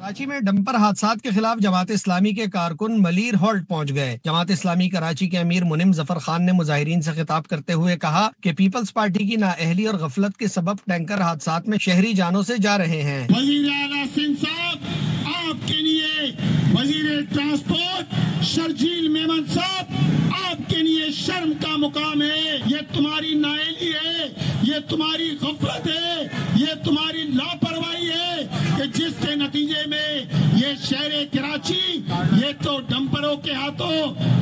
کراچی میں ڈمپر حادثات کے خلاف جماعت اسلامی کے کارکن ملیر ہالٹ پہنچ گئے۔ جماعت اسلامی کراچی کے امیر منم ظفر خان نے مظاہرین سے خطاب کرتے ہوئے کہا کہ پیپلز پارٹی کی نااہلی اور غفلت کے سبب ٹینکر حادثات میں شہری جانوں سے جا رہے ہیں۔ وزیر اعلیٰ سندھ صاحب، آپ کے لیے وزیر ٹرانسپورٹ شرجیل میمن صاحب، آپ کے لیے شرم کا مقام ہے۔ یہ تمہاری نااہلی ہے، یہ تمہاری غفلت ہے، یہ تمہاری لاپرواہی ہے کہ جس کے نتیجے میں یہ شہر کراچی، یہ تو ڈمپروں کے ہاتھوں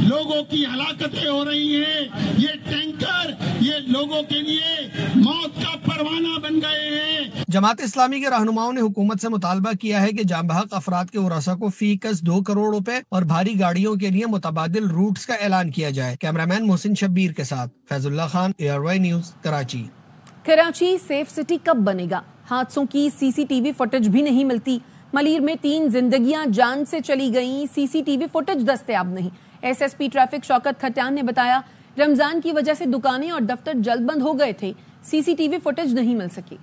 لوگوں کی ہلاکتیں ہو رہی ہیں۔ یہ ٹینکر یہ لوگوں کے لیے موت کا پروانہ بن گئے ہیں۔ جماعت اسلامی کے رہنماؤں نے حکومت سے مطالبہ کیا ہے کہ جاں بحق افراد کے ورثاء کو فی کس 2 کروڑ روپے اور بھاری گاڑیوں کے لیے متبادل روٹس کا اعلان کیا جائے۔ کیمرامین محسن شبیر کے ساتھ Faizullah Khan, ARY news, Karachi. Karachi safe city کب بنے گا؟ حادثوں کی CCTV فوٹیج بھی نہیں ملتی۔ ملیر میں 3 زندگیاں جان سے چلی گئیں، CCTV فوٹیج دستیاب نہیں۔ SSP ٹریفک شوکت کھٹیان نے بتایا رمضان کی وجہ سے دکانیں اور دفتر جلد بند ہو گئے تھے، CCTV فوٹیج نہیں مل سکی۔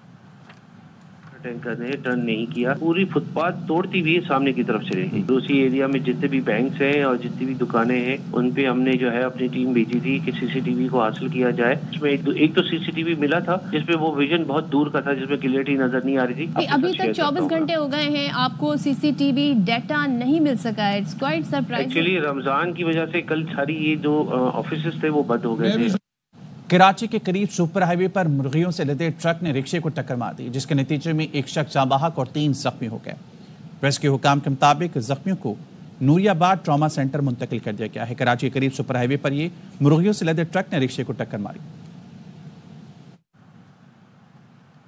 ٹینکر نے ٹرن نہیں کیا، پوری فٹ پاتھ توڑتی ہوئی سامنے کی طرف چلے گئی۔ دوسری ایریا میں جتنے بھی بینکس ہیں اور جتنی بھی دکانیں ہیں ان پہ ہم نے جو ہے اپنی ٹیم بھیجی تھی کہ CCTV کو حاصل کیا جائے۔ اس میں ایک تو CCTV ملا تھا جس پہ وہ ویژن بہت دور کا تھا، جس میں کلیئرٹی نظر نہیں آ رہی تھی۔ ابھی تک 24 گھنٹے ہو گئے ہیں، آپ کو CCTV ڈیٹا نہیں مل سکا ہے، اٹس کوائٹ سرپرائزنگ۔ ایکچولی رمضان کی وجہ سے کل ساری یہ جو آفیسز تھے وہ بند ہو گئے تھے۔ کراچی کے قریب سپر ہائی وے پر مرغیوں سے لدے ٹرک نے رکشے کو ٹکر مار دی، جس کے نتیجے میں ایک شخص جاں بحق اور 3 زخمی ہو گئے۔ ریسکیو حکام کے مطابق زخمیوں کو نوری آباد ٹراما سینٹر منتقل کر دیا گیا ہے۔ کراچی کے قریب سپر ہائی وے پر یہ مرغیوں سے لدے ٹرک نے رکشے کو ٹکر ماری۔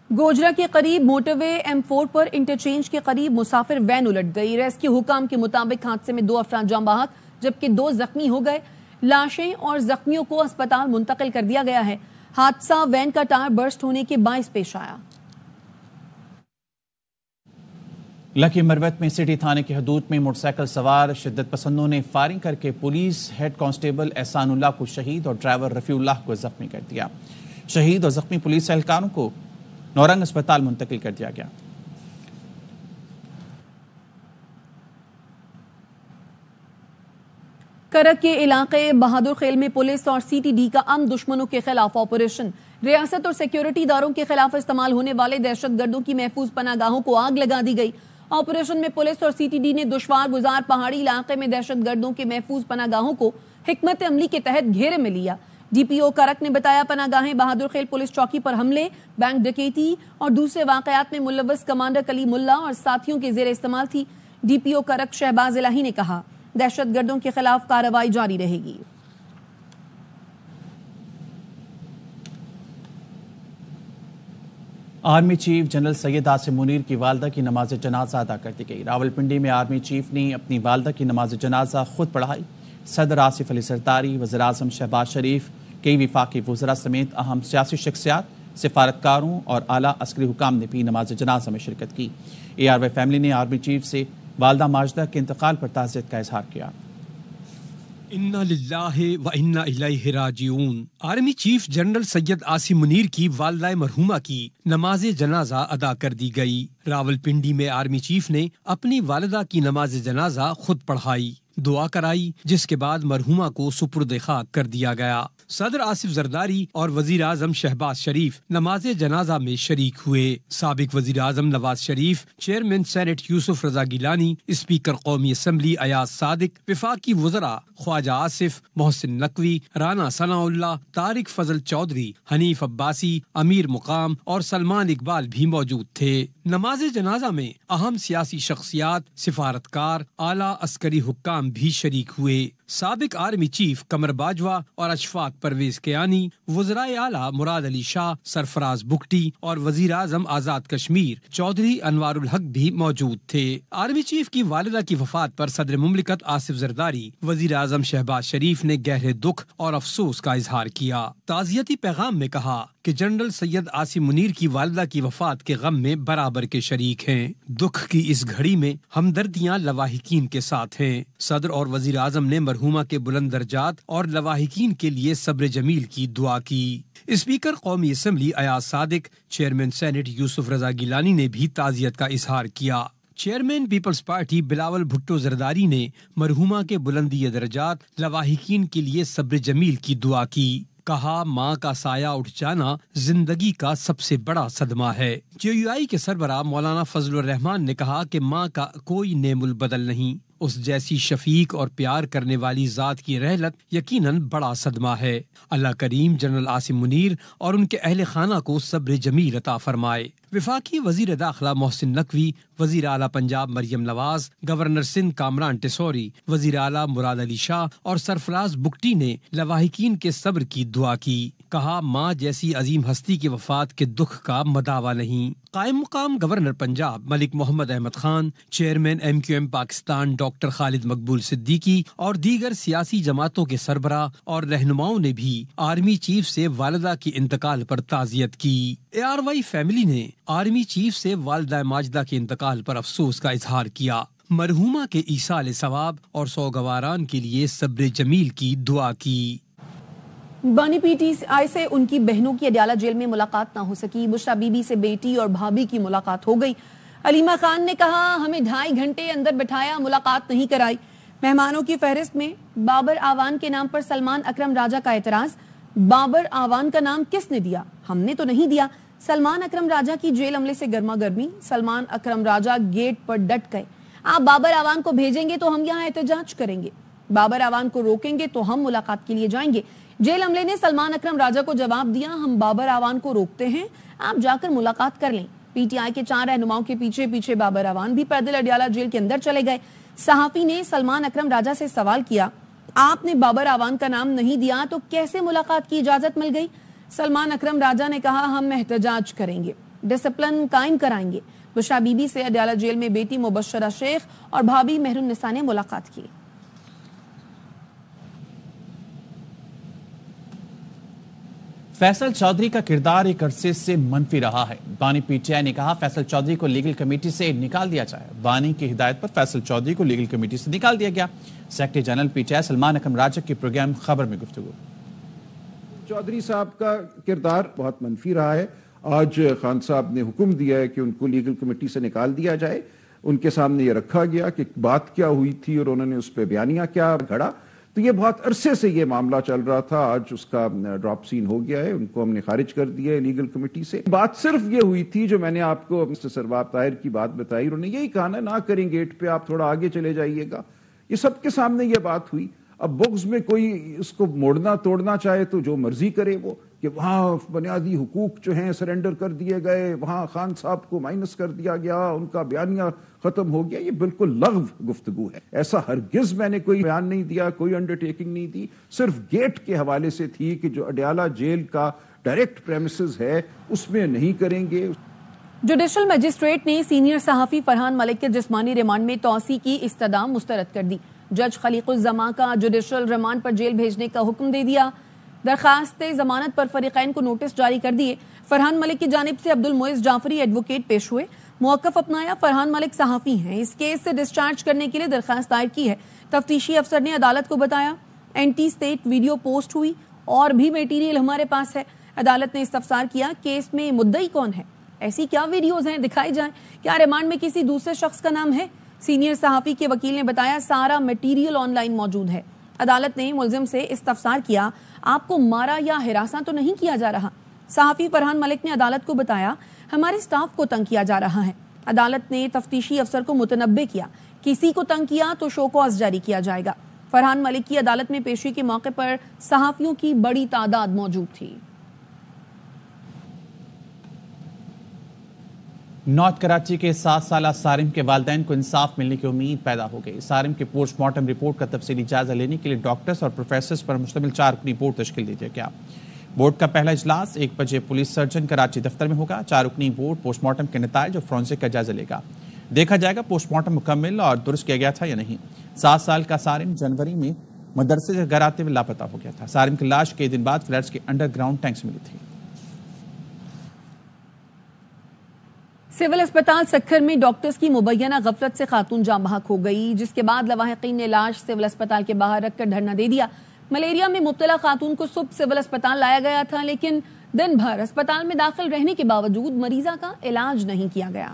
گوجرا کے قریب موٹر وے M4 پر انٹرچینج کے قریب مسافر وین الٹ گئی۔ ریسکیو حکام کے مطابق حادثے میں 2 افراد جاں بحق جبکہ 2 زخمی ہو گئے۔ لاشیں اور زخمیوں کو اسپتال منتقل کر دیا گیا ہے۔ حادثہ وین کا ٹائر برسٹ ہونے کے باعث پیش آیا۔ لکی مروت میں سٹی تھانے کی حدود میں موٹر سائیکل سوار شدت پسندوں نے فائرنگ کر کے پولیس ہیڈ کانسٹیبل احسان اللہ کو شہید اور ڈرائیور رفیع اللہ کو زخمی کر دیا۔ شہید اور زخمی پولیس اہلکاروں کو نورنگ اسپتال منتقل کر دیا گیا۔ کرک کے علاقے بہادر خیل میں پولیس اور CTD کا دشمنوں کے خلاف آپریشن۔ ریاست اور سیکیورٹی اداروں کے خلاف استعمال ہونے والے دہشت گردوں کی محفوظ پناہ گاہوں کو آگ لگا دی گئی۔ آپریشن میں پولیس اور CTD نے دشوار گزار پہاڑی علاقے میں دہشت گردوں کے محفوظ پناہ گاہوں کو حکمت عملی کے تحت گھیرے میں لیا۔ DPO کرک نے بتایا پناہ گاہیں بہادر خیل پولیس چوکی پر حملے، بینک ڈکیتی اور دوسرے واقعات میں ملوث کمانڈر کلیم اللہ اور ساتھیوں کے زیر استعمال تھی۔ DPO کرک شہباز الہی نے کہا دہشت گردوں کے خلاف کارروائی جاری رہے گی۔ Army chief general Syed Asim Munir کی والدہ کی نماز جنازہ ادا کر دی گئی۔ راولپنڈی میں آرمی چیف نے اپنی والدہ کی نماز جنازہ خود پڑھائی۔ صدر آصف علی زرداری، وزیر اعظم شہباز شریف، کئی وفاقی وزراء سمیت اہم سیاسی شخصیات، سفارتکاروں اور اعلیٰ عسکری حکام نے بھی نماز جنازہ میں شرکت کی۔ ARY فیملی نے آرمی چیف سے والدہ ماجدہ کے انتقال پر تعزیت کا اظہار کیا۔ انا للہ و انا الیہ راجعون۔ Army chief general Syed Asim Munir کی والدہ مرحومہ کی نماز جنازہ ادا کر دی گئی۔ راولپنڈی میں آرمی چیف نے اپنی والدہ کی نماز جنازہ خود پڑھائی، دعا کرائی، جس کے بعد مرحومہ کو سپرد خاک کر دیا گیا۔ صدر آصف زرداری اور وزیر اعظم شہباز شریف نماز جنازہ میں شریک ہوئے۔ سابق وزیر اعظم Nawaz Sharif, chairman senate Yousuf Raza Gilani, speaker قومی اسمبلی ایاز صادق، وفاقی وزراء خواجہ آصف، محسن نقوی، رانا ثناء اللہ، طارق فضل چودھری، حنیف عباسی، امیر مقام اور سلمان اقبال بھی موجود تھے۔ نماز جنازہ میں اہم سیاسی شخصیات، سفارتکار، اعلیٰ عسکری حکام بھی شریک ہوئے۔ سابق آرمی چیف قمر باجوہ اور اشفاق پرویز کیانی، وزرائے اعلیٰ مراد علی شاہ، سرفراز بگٹی اور وزیر اعظم آزاد کشمیر چودھری انوار الحق بھی موجود تھے۔ آرمی چیف کی والدہ کی وفات پر صدر مملکت آصف زرداری، وزیر اعظم شہباز شریف نے گہرے دکھ اور افسوس کا اظہار کیا۔ تعزیتی پیغام میں کہا کہ جنرل سید عاصم منیر کی والدہ کی وفات کے غم میں برابر کے شریک ہیں۔ دکھ کی اس گھڑی میں ہمدردیاں لواحقین کے ساتھ ہیں۔ صدر اور وزیر اعظم نے مرحومہ کے بلند درجات اور لواحقین کے لیے صبر جمیل کی دعا کی۔ اسپیکر قومی assembly Ayaz Sadiq, chairman senate Yousuf Raza Gilani نے بھی تعزیت کا اظہار کیا۔ چیئرمین پیپلز پارٹی بلاول بھٹو زرداری نے مرحومہ کے بلندی درجات لواحقین کے لیے صبر جمیل کی دعا کی. کہا ماں کا سایہ اٹھ جانا زندگی کا سب سے بڑا صدمہ ہے. JUI کے سربراہ مولانا فضل الرحمان نے کہا کہ ماں کا کوئی نعم البدل نہیں. اس جیسی شفیق اور پیار کرنے والی ذات کی رحلت یقیناً بڑا صدمہ ہے. اللہ کریم جنرل عاصم منیر اور ان کے اہل خانہ کو صبر جمیل عطا فرمائے. وفاقی وزیر داخلہ محسن نقوی، وزیر اعلیٰ پنجاب مریم نواز، گورنر سندھ کامران ٹیسوری، وزیر اعلیٰ مراد علی شاہ اور سرفراز بگٹی نے لواحقین کے صبر کی دعا کی. کہا ماں جیسی عظیم ہستی کی وفات کے دکھ کا مداوا نہیں. قائم مقام governor Punjab Malik Muhammad Ahmad Khan, chairman MQM Pakistan doctor Khalid Maqbool Siddiqui اور دیگر سیاسی جماعتوں کے سربراہ اور رہنماؤں نے بھی آرمی چیف سے والدہ کی انتقال پر تعزیت کی. ARY فیملی نے آرمی چیف سے والدہ ماجدہ کے انتقال پر افسوس کا اظہار کیا. مرحومہ کے ایصال ثواب اور سوگواران کے لیے صبر جمیل کی دعا کی. بانی PTI سے ان کی بہنوں کی اڈیالہ جیل میں ملاقات نہ ہو سکی. بشرا بی بی سے بیٹی اور بھابھی کی ملاقات ہو گئی. علیمہ خان نے کہا ہمیں 2.5 گھنٹے اندر بٹھایا، ملاقات نہیں کرائی. مہمانوں کی فہرست میں بابر آوان کے نام پر سلمان اکرم راجہ کا اعتراض. بابر آوان کا نام کس نے دیا؟ ہم نے تو نہیں دیا. سلمان اکرم راجہ کی جیل عملے سے گرما گرمی. سلمان اکرم راجہ گیٹ پر ڈٹ گئے. آپ بابر آوان کو بھیجیں گے تو ہم یہاں احتجاج کریں گے، بابر آوان کو روکیں گے تو ہم ملاقات کے لیے جائیں گے. جیل عملے نے سلمان اکرم راجہ کو جواب دیا ہم بابر آوان کو روکتے ہیں، آپ جا کر ملاقات کر لیں. PTI کے 4 رہنماؤں کے پیچھے بابر آوان بھی پیدل اڈیالہ جیل کے اندر چلے گئے. صحافی نے سلمان اکرم راجہ سے سوال کیا آپ نے بابر آوان کا نام نہیں دیا تو کیسے ملاقات کی اجازت مل گئی؟ سلمان اکرم راجہ نے کہا ہم احتجاج کریں گے، ڈسپلن قائم کرائیں گے. بشرا بی بی سے اڈیالہ جیل میں بیٹی مبشرہ شیخ اور بھابھی مہر النساء نے ملاقات کی. فیصل چودھری کا کردار ایک عرصے سے منفی رہا ہے. بانی PTI نے کہا فیصل چودھری کو لیگل کمیٹی سے نکال دیا جائے. بانی کی ہدایت پر فیصل چودھری کو لیگل کمیٹی سے نکال دیا گیا. سیکرٹری جنرل PTI سلمان اکرم راجہ کی پروگرام خبر میں گفتگو. چودھری صاحب کا کردار بہت منفی رہا ہے. آج خان صاحب نے حکم دیا ہے کہ ان کو لیگل کمیٹی سے نکال دیا جائے. ان کے سامنے یہ رکھا گیا کہ بات کیا ہوئی تھی اور انہوں نے اس پہ بیانیہ کیا گھڑا. تو یہ بہت عرصے سے یہ معاملہ چل رہا تھا. آج اس کا ڈراپ سین ہو گیا ہے. ان کو ہم نے خارج کر دیا ہے لیگل کمیٹی سے. بات صرف یہ ہوئی تھی جو میں نے آپ کو مسٹر سرباب طاہر کی بات بتائی. انہوں نے یہی کہا نہ کریں گیٹ پہ، آپ تھوڑا آگے چلے جائیے گا. یہ سب کے سامنے یہ بات ہوئی. اب بغض میں کوئی اس کو موڑنا توڑنا چاہے تو جو مرضی کرے وہ، کہ وہاں بنیادی حقوق جو ہیں سرنڈر کر دیے گئے، وہاں خان صاحب کو مائنس کر دیا گیا، ان کا بیانیہ ختم ہو گیا. یہ بالکل لغو گفتگو ہے. ایسا ہرگز میں نے کوئی بیان نہیں دیا، کوئی انڈرٹیکنگ نہیں دی. صرف گیٹ کے حوالے سے تھی کہ جو اڈیالہ جیل کا ڈائریکٹ پریمیسز ہے اس میں نہیں کریں گے. جوڈیشل مجسٹریٹ نے سینئر صحافی فرحان ملک کے جسمانی ریمانڈ میں توسیع کی استدعا مسترد کر دی. جج خلیق الزماں کا جوڈیشل ریمانڈ پر جیل بھیجنے کا حکم دے دیا. درخواست ضمانت پر فریقین کو نوٹس جاری کر دیے. فرحان ملک کی جانب سے عبد المعز جعفری ایڈوکیٹ پیش ہوئے. موقف اپنایا. فرحان ملک صحافی ہیں، اس کیس سے ڈسچارج کرنے کے لیے درخواست دائر کی ہے. تفتیشی افسر نے عدالت کو بتایا اینٹی اسٹیٹ ویڈیو پوسٹ ہوئی اور بھی میٹیریل ہمارے پاس ہے. عدالت نے استفسار کیا کیس میں مدعی کون ہے، ایسی کیا ویڈیوز ہیں دکھائی جائیں، کیا ریمانڈ میں کسی دوسرے شخص کا نام ہے؟ سینئر صحافی کے وکیل نے بتایا سارا میٹیریل آن لائن موجود ہے. عدالت نے ملزم سے استفسار کیا آپ کو مارا یا ہراساں تو نہیں کیا جا رہا؟ صحافی فرحان ملک نے عدالت کو بتایا ہمارے سٹاف کو تنگ کیا جا رہا ہے. عدالت نے تفتیشی افسر کو متنبہ کیا کسی کو تنگ کیا تو شو کاز جاری کیا جائے گا. فرحان ملک کی عدالت میں پیشی کے موقع پر صحافیوں کی بڑی تعداد موجود تھی. نارتھ کراچی کے 7 سالہ سارم کے والدین کو انصاف ملنے کی امید پیدا ہو گئی. سارم کے پوسٹ مارٹم رپورٹ کا تفصیلی جائزہ لینے کے لیے ڈاکٹرز اور پروفیسرز پر مشتمل 4 رکنی بورڈ تشکیل دیا گیا. بورڈ کا پہلا اجلاس 1 بجے پولیس سرجن کراچی دفتر میں ہوگا. 4 رکنی بورڈ پوسٹ مارٹم کے نتائج اور فورنسک کا جائزہ لے گا. دیکھا جائے گا پوسٹ مارٹم مکمل اور درست کیا گیا تھا یا نہیں. 7 سال کا سارم جنوری میں مدرسے سے گھر آتے ہوئے لاپتہ ہو گیا تھا. سارم کی لاش کئی دن بعد فلیٹس کے انڈر گراؤنڈ ٹینک سے ملی تھی. سول اسپتال سکھر میں ڈاکٹرز کی مبینہ غفلت سے خاتون جاں بحق ہو گئی، جس کے بعد لواحقین نے لاش سول اسپتال کے باہر رکھ کر دھرنا دے دیا. ملیریا میں مبتلا خاتون کو صبح سول اسپتال لایا گیا تھا، لیکن دن بھر اسپتال میں داخل رہنے کے باوجود مریضہ کا علاج نہیں کیا گیا.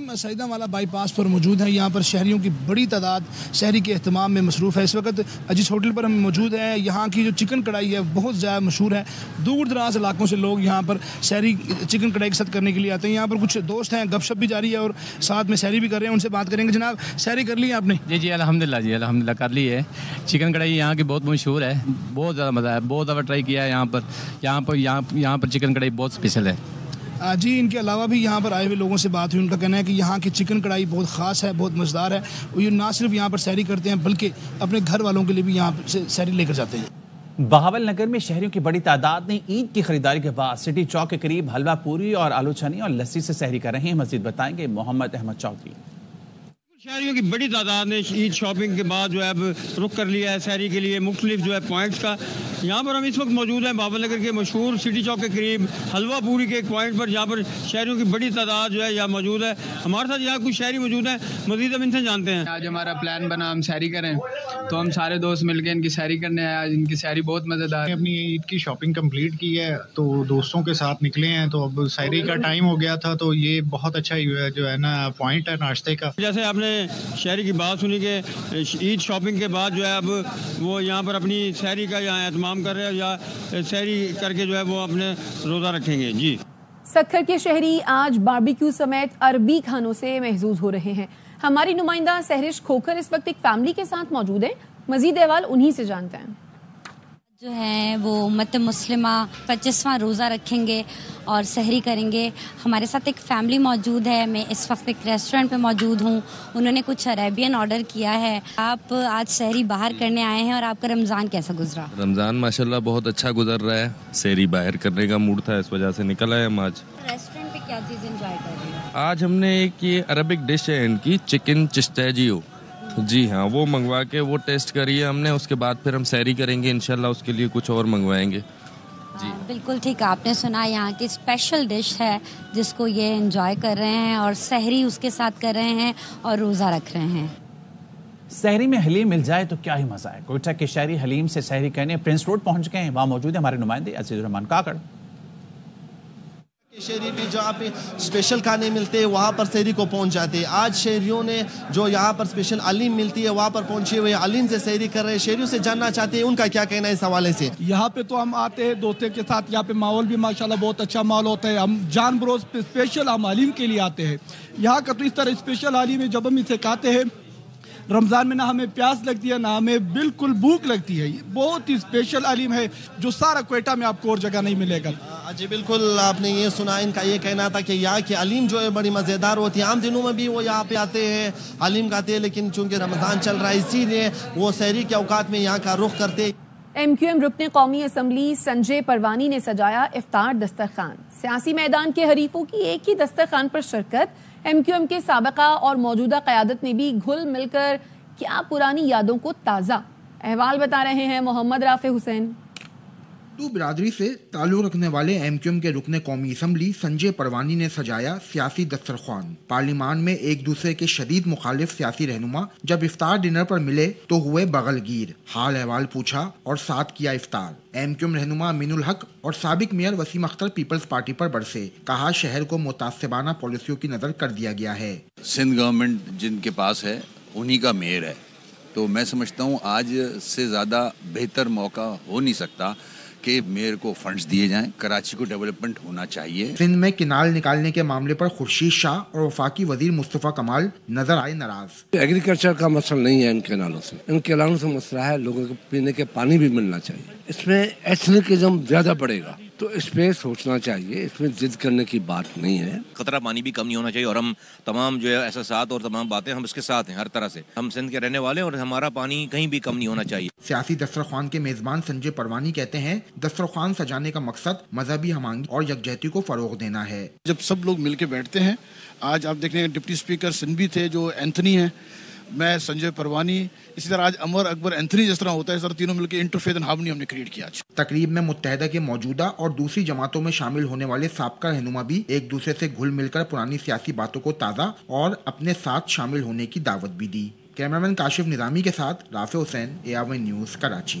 ہم سیدہ والا بائی پاس پر موجود ہیں. یہاں پر شہریوں کی بڑی تعداد شہری کے اہتمام میں مصروف ہے. اس وقت عزیز ہوٹل پر ہم موجود ہیں. یہاں کی جو چکن کڑھائی ہے بہت زیادہ مشہور ہے. دور دراز علاقوں سے لوگ یہاں پر سحری چکن کڑھائی کے ساتھ کرنے کے لیے آتے ہیں. یہاں پر کچھ دوست ہیں, گپ شپ بھی جاری ہے اور ساتھ میں سحری بھی کر رہے ہیں. ان سے بات کریں گے. جناب سحری کر لی ہے آپ نے؟ جی الحمدللہ کر لی ہے. چکن کڑھائی یہاں کی بہت مشہور ہے, بہت زیادہ مزہ ہے, بہت دفعہ ٹرائی کیا ہے. یہاں پر چکن کڑھائی بہت اسپیشل ہے. جی ان کے علاوہ بھی یہاں پر آئے ہوئے لوگوں سے بات ہوئی. ان کا کہنا ہے کہ یہاں کی چکن کڑھائی بہت خاص ہے, بہت مزیدار ہے. وہ یہ نہ صرف یہاں پر سحری کرتے ہیں بلکہ اپنے گھر والوں کے لیے بھی یہاں سے سحری لے کر جاتے ہیں. بہاول نگر میں شہریوں کی بڑی تعداد نے عید کی خریداری کے بعد سٹی چوک کے قریب حلوہ پوری اور آلو چھنی اور لسی سے سحری کر رہے ہیں. مزید بتائیں گے محمد احمد چودھری. شہریوں کی بڑی تعداد نے عید شاپنگ کے بعد جو ہے اب رخ کر لیا ہے سحری کے لیے مختلف جو ہے پوائنٹس کا. یہاں پر ہم اس وقت موجود ہیں بہاول نگر کے مشہور سٹی چوک کے قریب حلوہ پوری کے ایک پوائنٹ پر, جہاں پر شہریوں کی بڑی تعداد جو ہے یہاں موجود ہے. ہمارے ساتھ یہاں کچھ شہری موجود ہیں, مزید ہم ان سے جانتے ہیں. آج ہمارا پلان بنا ہم سحری کریں تو ہم سارے دوست مل کے ان کی سحری کرنے آئے. آج ان کی سحری بہت مزیدار ہے. اپنی عید کی شاپنگ کمپلیٹ کی ہے تو دوستوں کے ساتھ نکلے ہیں, تو اب سحری کا ٹائم ہو گیا تھا تو یہ بہت اچھا جو ہے نا پوائنٹ ہے ناشتے کا. جیسے آپ نے شہری کی بات سنی کہ عید شاپنگ کے بعد جو ہے اب وہ یہاں پر اپنی سحری کا یہاں اہتمام کر رہے ہیں یا سحری کر کے جو ہے وہ اپنے روزہ رکھیں گے. جی سکھر کے شہری آج باربیکیو سمیت عربی کھانوں سے محظوظ ہو رہے ہیں. ہماری نمائندہ سہرش کھوکھر اس وقت ایک فیملی کے ساتھ موجود ہے. مزید احوال انہی سے جانتے ہیں. جو ہے وہ امت مسلمہ 25واں روزہ رکھیں گے اور سحری کریں گے. ہمارے ساتھ ایک فیملی موجود ہے. میں اس وقت ایک ریسٹورنٹ پہ موجود ہوں. انہوں نے کچھ عربین آرڈر کیا ہے. آپ آج سحری باہر کرنے آئے ہیں اور آپ کا رمضان کیسا گزرا؟ رمضان ماشاءاللہ بہت اچھا گزر رہا ہے. سحری باہر کرنے کا موڈ تھا, اس وجہ سے نکل آئے ہم. آج ریسٹورنٹ پہ کیا چیز انجوائے کر رہے ہیں؟ آج ہم نے ایک یہ عربک ڈش ہے ان کی, چکن چشتیجیو. جی ہاں, وہ منگوا کے وہ ٹیسٹ کری ہے ہم نے. اس کے بعد پھر ہم سحری کریں گے انشاءاللہ. اس کے لیے کچھ اور منگوائیں گے. جی بالکل ٹھیک. آپ نے سنا یہاں کی اسپیشل ڈش ہے جس کو یہ انجوائے کر رہے ہیں اور سحری اس کے ساتھ کر رہے ہیں اور روزہ رکھ رہے ہیں. سحری میں حلیم مل جائے تو کیا ہی مزہ ہے. کوئٹہ کے شہری حلیم سے سحری کرنے پرنس روڈ پہنچ گئے ہیں. وہاں موجود ہیں ہمارے نمائندے عزیز الرحمان کاکڑ. شہری بھی جہاں پہ اسپیشل کھانے ملتے ہیں وہاں پر سحری کو پہنچ جاتے ہیں. آج شہریوں نے جو یہاں پر اسپیشل علیم ملتی ہے وہاں پر پہنچے ہوئے علیم سے سحری کر رہے ہیں. شہریوں سے جاننا چاہتے ہیں ان کا کیا کہنا ہے اس حوالے سے. یہاں پہ تو ہم آتے ہیں دوستوں کے ساتھ. یہاں پہ ماحول بھی ماشاءاللہ بہت اچھا ماحول ہوتا ہے. ہم جان بروز پہ اسپیشل ہم علیم کے لیے آتے ہیں. یہاں کا تو اس طرح اسپیشل علیم ہے جب ہم اسے کھاتے ہیں رمضان میں نہ ہمیں پیاس لگتی ہے نہ ہمیں بالکل بھوک لگتی ہے. یہ بہت ہی اسپیشل علیم ہے جو سارا کوئٹہ میں آپ کو اور جگہ نہیں ملے گا. جی بالکل, آپ نے یہ سنا. ان کا یہ کہنا تھا کہ یہاں کی علیم جو ہے بڑی مزیدار ہوتی ہے. عام دنوں میں بھی وہ یہاں پہ آتے ہیں علیم کھاتے ہیں, لیکن چونکہ رمضان چل رہا ہے اسی لیے وہ سحری کے اوقات میں یہاں کا رخ کرتے ہیں. ایم کیو ایم رکن قومی اسمبلی سنجے پروانی نے سجایا افطار دسترخوان. سیاسی میدان کے حریفوں کی ایک ہی دسترخوان پر شرکت. ایم کیو ایم کے سابقہ اور موجودہ قیادت نے بھی گھل مل کر کیا پرانی یادوں کو تازہ. احوال بتا رہے ہیں محمد رافع حسین. برادری سے تعلق رکھنے والے ایم کیو ایم کے رکن قومی اسمبلی سنجے پروانی نے سجایا سیاسی دسترخوان. پارلیمان میں ایک دوسرے کے شدید مخالف سیاسی رہنما جب افطار ڈنر پر ملے تو ہوئے بغل گیر. حال احوال پوچھا اور ساتھ کیا افطار. ایم کیو ایم رہنما امین الحق اور سابق میئر وسیم اختر پیپلز پارٹی پر برسے. کہا شہر کو متعصبانہ پالیسیوں کی نظر کر دیا گیا ہے. سندھ گورنمنٹ جن کے پاس ہے انہی کا میئر ہے, تو میں سمجھتا ہوں آج سے زیادہ بہتر موقع ہو نہیں سکتا کہ میئر کو فنڈز دیے جائیں. کراچی کو ڈیولپمنٹ ہونا چاہیے. سندھ میں کینال نکالنے کے معاملے پر خورشید شاہ اور وفاقی وزیر مصطفیٰ کمال نظر آئے ناراض. ایگریکلچر کا مسئلہ نہیں ہے ان کینالوں سے. ان کینالوں سے مسئلہ ہے لوگوں کو پینے کے پانی بھی ملنا چاہیے. اس میں ایتھنکزم زیادہ بڑھے گا تو اس پہ سوچنا چاہیے. اس میں ضد کرنے کی بات نہیں ہے. خطرہ پانی بھی کم نہیں ہونا چاہیے اور ہم تمام جو ہے احساسات اور تمام باتیں ہم اس کے ساتھ ہیں ہر طرح سے. ہم سندھ کے رہنے والے اور ہمارا پانی کہیں بھی کم نہیں ہونا چاہیے. سیاسی دسترخوان کے میزبان سنجے پروانی کہتے ہیں دسترخوان سجانے کا مقصد مذہبی ہم آہنگی اور یکجہتی کو فروغ دینا ہے. جب سب لوگ مل کے بیٹھتے ہیں, آج آپ دیکھیں ڈپٹی اسپیکر سندھ بھی تھے جو اینتھنی ہیں, میں سنجے پروانی, اسی طرح آج عمر اکبر اینتھنی جس طرح ہوتا ہے اس طرح تینوں مل کے انٹرفیتھ اینڈ ہارمنی ہم نے کریٹ کیا. تقریب میں متحدہ کے موجودہ اور دوسری جماعتوں میں شامل ہونے والے سابقہ رہنما بھی ایک دوسرے سے گھل مل کر پرانی سیاسی باتوں کو تازہ اور اپنے ساتھ شامل ہونے کی دعوت بھی دی. کیمرامین کاشف نظامی کے ساتھ رافع حسین, AR1 نیوز, کراچی.